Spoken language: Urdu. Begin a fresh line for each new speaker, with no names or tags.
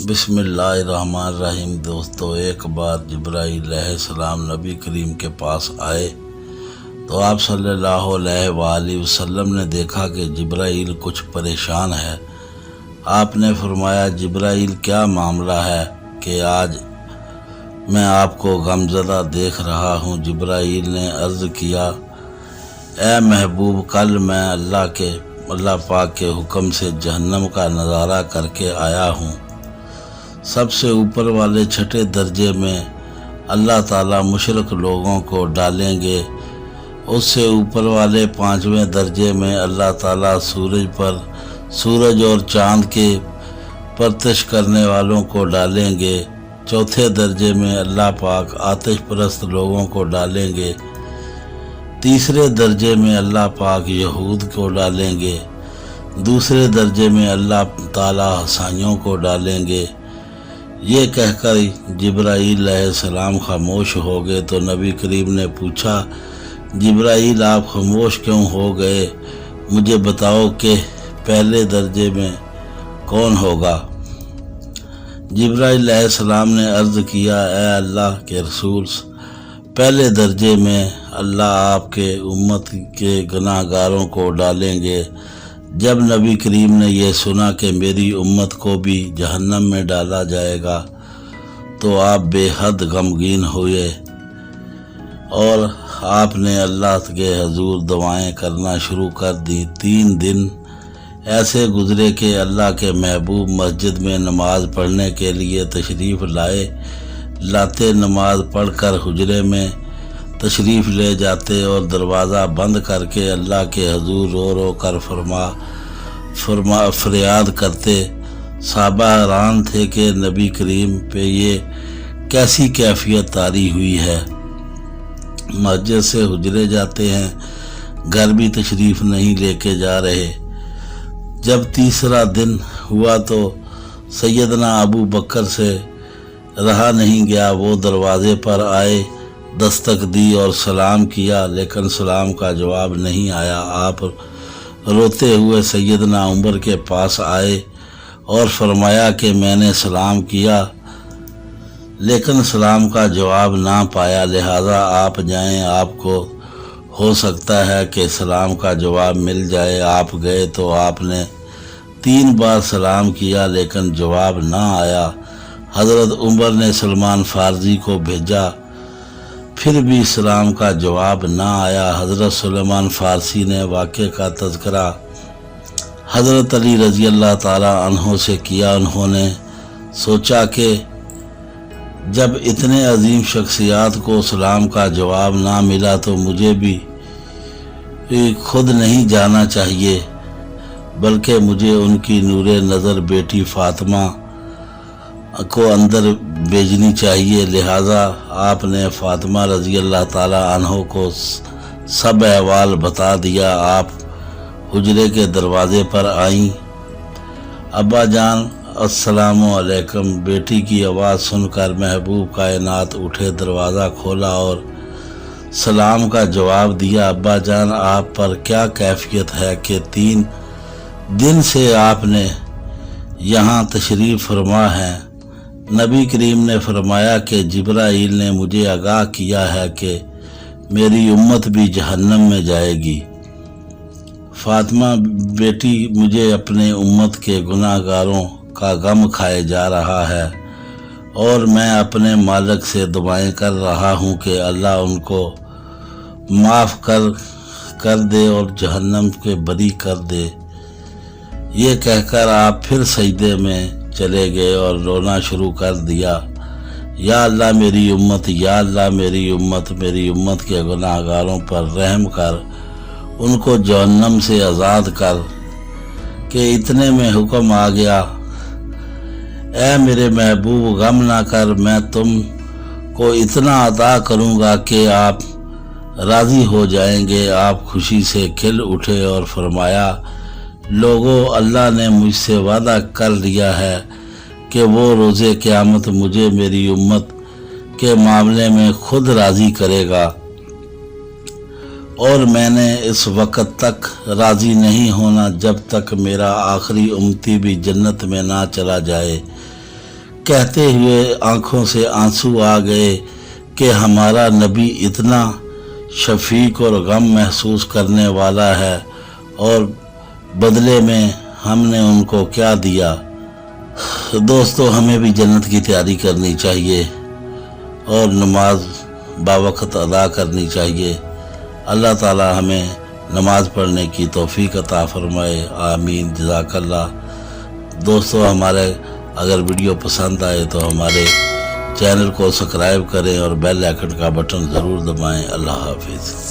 بسم اللہ الرحمن الرحیم۔ دوستو، ایک بار جبرائی علیہ السلام نبی کریم کے پاس آئے تو آپ صلی اللہ علیہ وآلہ وسلم نے دیکھا کہ جبرائیل کچھ پریشان ہے۔ آپ نے فرمایا، جبرائیل کیا معاملہ ہے کہ آج میں آپ کو غمزدہ دیکھ رہا ہوں؟ جبرائیل نے عرض کیا، اے محبوب، کل میں اللہ پاک کے حکم سے جہنم کا نظارہ کر کے آیا ہوں۔ سب سے اوپر والے چھٹے درجے میں اللہ تعالیٰ مشرک لوگوں کو ڈالیں گے۔ اس سے اوپر والے 5ویں درجے میں اللہ تعالیٰ سورج اور چاند کے پرستش کرنے والوں کو ڈالیں گے۔ چوتھے درجے میں اللہ پاک آتش پرست لوگوں کو ڈالیں گے۔ تیسرے درجے میں اللہ پاک یہود کو ڈالیں گے۔ دوسرے درجے میں اللہ تعالیٰ عیسائیوں کو ڈالیں گے۔ یہ کہہ کر جبرائیل علیہ السلام خاموش ہو گئے تو نبی کریم نے پوچھا، جبرائیل آپ خاموش کیوں ہو گئے؟ مجھے بتاؤ کہ پہلے درجے میں کون ہوگا؟ جبرائیل علیہ السلام نے عرض کیا، اے اللہ کے رسول، پہلے درجے میں اللہ آپ کے امت کے گناہ گاروں کو ڈالیں گے۔ جب نبی کریم نے یہ سنا کہ میری امت کو بھی جہنم میں ڈالا جائے گا تو آپ بے حد غمگین ہوئے اور آپ نے اللہ کے حضور دعائیں کرنا شروع کر دی۔ 3 دن ایسے گزرے کہ اللہ کے محبوب مسجد میں نماز پڑھنے کے لیے تشریف لاتے، نماز پڑھ کر حجرے میں تشریف لے جاتے اور دروازہ بند کر کے اللہ کے حضور رو رو کر فریاد کرتے۔ صحابہ حیران تھے کہ نبی کریم پہ یہ کیسی کیفیت طاری ہوئی ہے، مسجد سے حجرے جاتے ہیں، گھر بھی تشریف نہیں لے کے جا رہے۔ جب تیسرا دن ہوا تو سیدنا ابو بکر سے رہا نہیں گیا، وہ دروازے پر آئے، دستک دی اور سلام کیا، لیکن سلام کا جواب نہیں آیا۔ آپ روتے ہوئے سیدنا عمر کے پاس آئے اور فرمایا کہ میں نے سلام کیا لیکن سلام کا جواب نہ پایا، لہٰذا آپ جائیں، آپ کو ہو سکتا ہے کہ سلام کا جواب مل جائے۔ آپ گئے تو آپ نے 3 بار سلام کیا لیکن جواب نہ آیا۔ حضرت عمر نے سلمان فارسی کو بھیجا، پھر بھی سلام کا جواب نہ آیا۔ حضرت سلمان فارسی نے واقعے کا تذکرہ حضرت علی رضی اللہ تعالیٰ عنہ سے کیا۔ انہوں نے سوچا کہ جب اتنے عظیم شخصیات کو سلام کا جواب نہ ملا تو مجھے بھی خود نہیں جانا چاہیے، بلکہ مجھے ان کی نور نظر بیٹی فاطمہ کو اندر بھیجنی چاہیے۔ لہٰذا آپ نے فاطمہ رضی اللہ تعالیٰ عنہ کو سب احوال بتا دیا۔ آپ حجرے کے دروازے پر آئیں، ابا جان السلام علیکم۔ بیٹی کی آواز سن کر محبوب کائنات اٹھے، دروازہ کھولا اور سلام کا جواب دیا۔ ابا جان، آپ پر کیا کیفیت ہے کہ 3 دن سے آپ نے یہاں تشریف فرما ہے؟ نبی کریم نے فرمایا کہ جبرائیل نے مجھے آگاہ کیا ہے کہ میری امت بھی جہنم میں جائے گی۔ فاطمہ بیٹی، مجھے اپنے امت کے گناہ گاروں کا غم کھائے جا رہا ہے اور میں اپنے مالک سے دعائیں کر رہا ہوں کہ اللہ ان کو معاف کر دے اور جہنم کے بری کر دے۔ یہ کہہ کر آپ پھر سجدے میں چلے گئے اور رونا شروع کر دیا، یا اللہ میری امت، یا اللہ میری امت کے گناہ گاروں پر رحم کر، ان کو جہنم سے آزاد کر۔ کہ اتنے میں حکم آ گیا، اے میرے محبوب، غم نہ کر، میں تم کو اتنا عطا کروں گا کہ آپ راضی ہو جائیں گے۔ آپ خوشی سے کھل اٹھے اور فرمایا، لوگو، اللہ نے مجھ سے وعدہ کر لیا ہے کہ وہ روز قیامت مجھے میری امت کے معاملے میں خود راضی کرے گا، اور میں نے اس وقت تک راضی نہیں ہونا جب تک میرا آخری امتی بھی جنت میں نہ چلا جائے۔ کہتے ہوئے آنکھوں سے آنسو آ گئے کہ ہمارا نبی اتنا شفیق اور غم محسوس کرنے والا ہے، اور بدلے میں ہم نے ان کو کیا دیا۔ دوستو، ہمیں بھی جنت کی تیاری کرنی چاہیے اور نماز باوقت ادا کرنی چاہیے۔ اللہ تعالی ہمیں نماز پڑھنے کی توفیق عطا فرمائے، آمین، جزاک اللہ۔ دوستو، ہمارے اگر ویڈیو پسند آئے تو ہمارے چینل کو سبسکرائب کریں اور بیل آئیکن کا بٹن ضرور دبائیں۔ اللہ حافظ۔